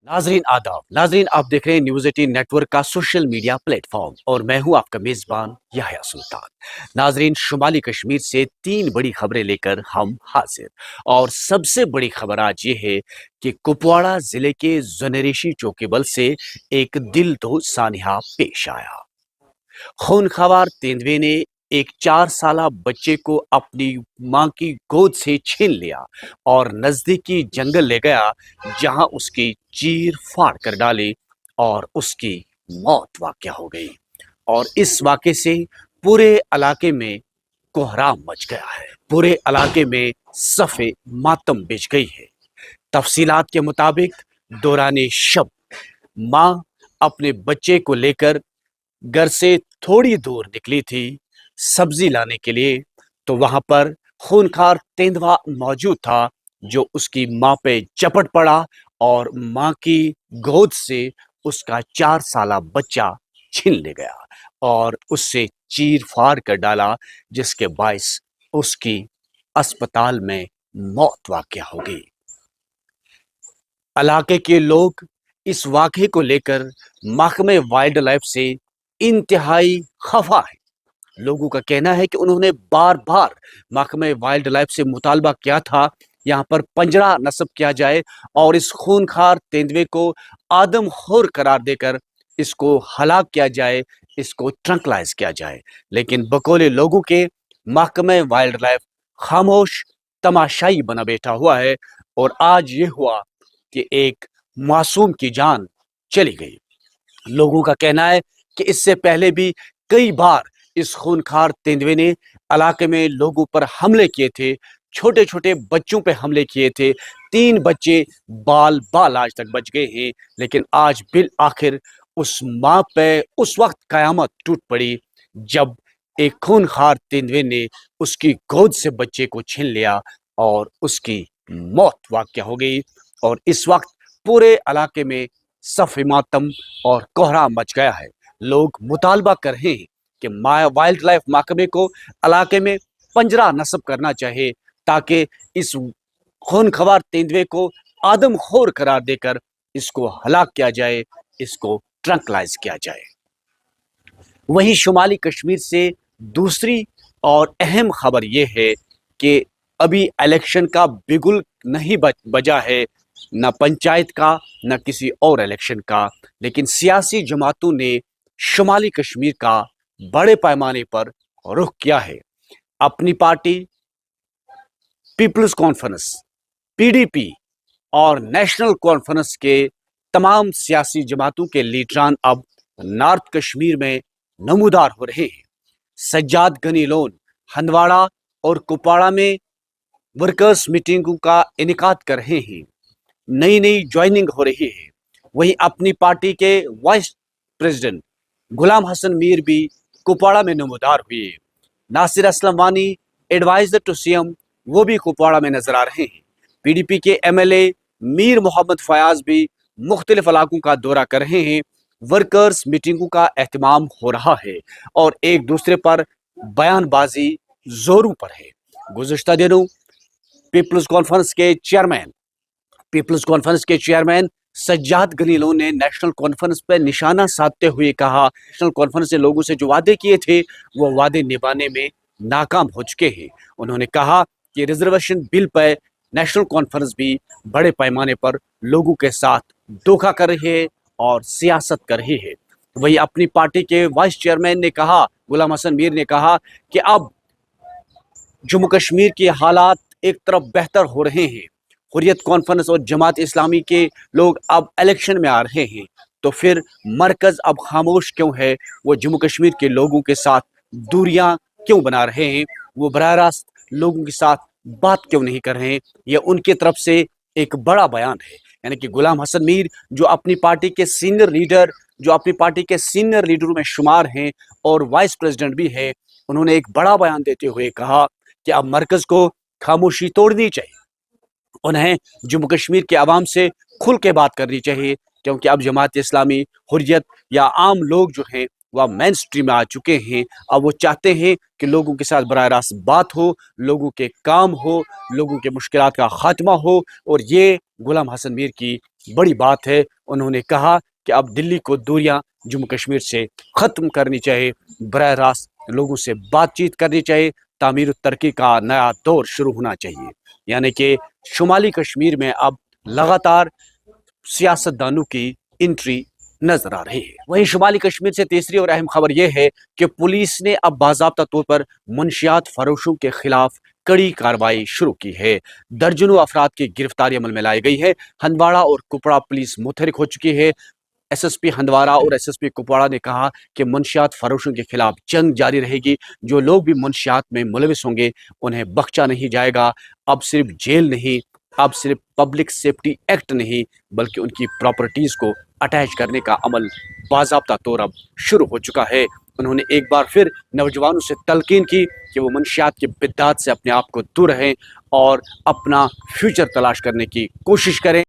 नाजरीन आदाब। नाजरीन, आप देख रहे हैं न्यूज 18 नेटवर्क का सोशल मीडिया प्लेटफॉर्म और मैं हूं आपका मेजबान याह्या सुल्तान। नाजरीन, शुमाली कश्मीर से तीन बड़ी खबरें लेकर हम हाजिर। और सबसे बड़ी खबर आज ये है कि कुपवाड़ा जिले के जनेरेशी चौकीबल से एक दिल दो सानिया पेश आया। खूनख्वार तेंदुए ने एक 4 साला बच्चे को अपनी मां की गोद से छीन लिया और नजदीकी जंगल ले गया, जहां उसकी चीर फाड़ कर डाली और उसकी मौत वाक़या हो गई। और इस वाक़े से पूरे इलाके में कोहराम मच गया है। पूरे इलाके में सफ़े मातम बिछ गई है। तफसीलात के मुताबिक दौरान शब मां अपने बच्चे को लेकर घर से थोड़ी दूर निकली थी सब्जी लाने के लिए, तो वहां पर खूनखार तेंदुआ मौजूद था जो उसकी मां पे चपट पड़ा और मां की गोद से उसका 4 साला बच्चा छीन ले गया और उससे चीर फाड़ कर डाला, जिसके बायस उसकी अस्पताल में मौत वाक़या हो गई। इलाके के लोग इस वाक़े को लेकर महकमे वाइल्ड लाइफ से इंतहाई खफा है। लोगों का कहना है कि उन्होंने बार बार महकमे वाइल्ड लाइफ से मुतालबा किया था यहाँ पर पंजरा नस्ब किया जाए और इस खूनखार तेंदुए को आदमखोर करार देकर इसको हलाक किया जाए, इसको ट्रंकलाइज किया जाए। लेकिन बकौले लोगों के महकमे वाइल्ड लाइफ खामोश तमाशाई बना बैठा हुआ है और आज ये हुआ कि एक मासूम की जान चली गई। लोगों का कहना है कि इससे पहले भी कई बार इस खूनखार तेंदुए ने इलाके में लोगों पर हमले किए थे, छोटे छोटे बच्चों पे हमले किए थे। 3 बच्चे बाल बाल आज तक बच गए हैं, लेकिन आज बिल आखिर उस माँ पे उस वक्त कयामत टूट पड़ी जब एक खूनखार तेंदुए ने उसकी गोद से बच्चे को छीन लिया और उसकी मौत वाक़या हो गई। और इस वक्त पूरे इलाके में सफ़े मातम और कोहराम मच गया है। लोग मुतालबा कर रहे हैं कि वाइल्ड लाइफ महकमे को इलाके में पंजरा नस्ब करना चाहिए ताकि इस खूनख्वार तेंदुए को आदमखोर करार देकर इसको हलाक किया जाए, इसको ट्रंकलाइज किया जाए। वहीं शुमाली कश्मीर से दूसरी और अहम खबर यह है कि अभी इलेक्शन का बिगुल नहीं बजा है, न पंचायत का न किसी और इलेक्शन का, लेकिन सियासी जमातों ने शुमाली कश्मीर का बड़े पैमाने पर रुख किया है। अपनी पार्टी पीपल्स कॉन्फ्रेंस पीडीपी और नेशनल कॉन्फ्रेंस के तमाम सियासी जमातों के लीडरान अब नॉर्थ कश्मीर में नमूदार हो रहे हैं। सज्जाद गनी लोन हंदवाड़ा और कुपवाड़ा में वर्कर्स मीटिंगों का इनेकाद कर रहे हैं। नई नई ज्वाइनिंग हो रही है। वहीं अपनी पार्टी के वाइस प्रेसिडेंट गुलाम हसन मीर भी कुपवाड़ा में नमूदार हुए। नासिर असलम वानी एडवाइजर टू सीएम वो भी कुपवाड़ा में नजर आ रहे हैं। पीडीपी के एमएलए मीर मोहम्मद फयाज भी मुख्तलिफ इलाकों का दौरा कर रहे हैं। वर्कर्स मीटिंगों का एहतमाम हो रहा है और एक दूसरे पर बयानबाजी जोरों पर है। गुज़िश्ता दिनों पीपल्स कॉन्फ्रेंस के चेयरमैन सज्जाद गनी लोन ने नेशनल कॉन्फ्रेंस पर निशाना साधते हुए कहा, नेशनल कॉन्फ्रेंस ने लोगों से जो वादे किए थे वो वादे निभाने में नाकाम हो चुके हैं। उन्होंने कहा कि रिजर्वेशन बिल पर नेशनल कॉन्फ्रेंस भी बड़े पैमाने पर लोगों के साथ धोखा कर रही है और सियासत कर रही है। वही अपनी पार्टी के वाइस चेयरमैन ने कहा, गुलाम हसन मीर ने कहा कि अब जम्मू कश्मीर के हालात एक तरफ बेहतर हो रहे हैं। हुर्रियत कॉन्फ्रेंस और जमात इस्लामी के लोग अब इलेक्शन में आ रहे हैं, तो फिर मरकज अब खामोश क्यों है? वो जम्मू कश्मीर के लोगों के साथ दूरियां क्यों बना रहे हैं? वो बराह रास्त लोगों के साथ बात क्यों नहीं कर रहे हैं? यह उनकी तरफ से एक बड़ा बयान है। यानी कि गुलाम हसन मीर जो अपनी पार्टी के सीनियर लीडरों में शुमार हैं और वाइस प्रेसिडेंट भी है, उन्होंने एक बड़ा बयान देते हुए कहा कि अब मरकज को खामोशी तोड़नी चाहिए। उन्हें जम्मू कश्मीर के आवाम से खुल के बात करनी चाहिए, क्योंकि अब जमात इस्लामी, हुर्रियत या आम लोग जो हैं वह मेन स्ट्रीम में आ चुके हैं। अब वो चाहते हैं कि लोगों के साथ बराह रास्त बात हो, लोगों के काम हो, लोगों के मुश्किलात का खात्मा हो, और ये गुलाम हसन मीर की बड़ी बात है। उन्होंने कहा कि अब दिल्ली को दूरियां जम्मू कश्मीर से ख़त्म करनी चाहिए, बरह रास्त लोगों से बातचीत करनी चाहिए, तामीर तरक्की का नया दौर शुरू होना चाहिए। यानी कि शुमाली कश्मीर में अब लगातार सियासतदानों की एंट्री नजर आ रही है। वहीं शुमाली कश्मीर से तीसरी और अहम खबर यह है कि पुलिस ने अब बाज़ाब्ता तौर पर मुंशियात फरोशों के खिलाफ कड़ी कार्रवाई शुरू की है। दर्जनों अफराद की गिरफ्तारी अमल में लाई गई है। हंदवाड़ा और कुपवाड़ा पुलिस मुतहरिक हो चुकी है। एसएसपी हंदवाड़ा और एसएसपी कुपवाड़ा ने कहा कि मुंशियात फरोशों के खिलाफ जंग जारी रहेगी। जो लोग भी मुंशियात में मुलविस होंगे उन्हें बख्शा नहीं जाएगा। अब सिर्फ जेल नहीं, अब सिर्फ पब्लिक सेफ्टी एक्ट नहीं, बल्कि उनकी प्रॉपर्टीज को अटैच करने का अमल बाज़ाब्ता तौर अब शुरू हो चुका है। उन्होंने एक बार फिर नौजवानों से तलकीन की कि वो मुंशियात की बिद्दात से अपने आप को दूर रहें और अपना फ्यूचर तलाश करने की कोशिश करें।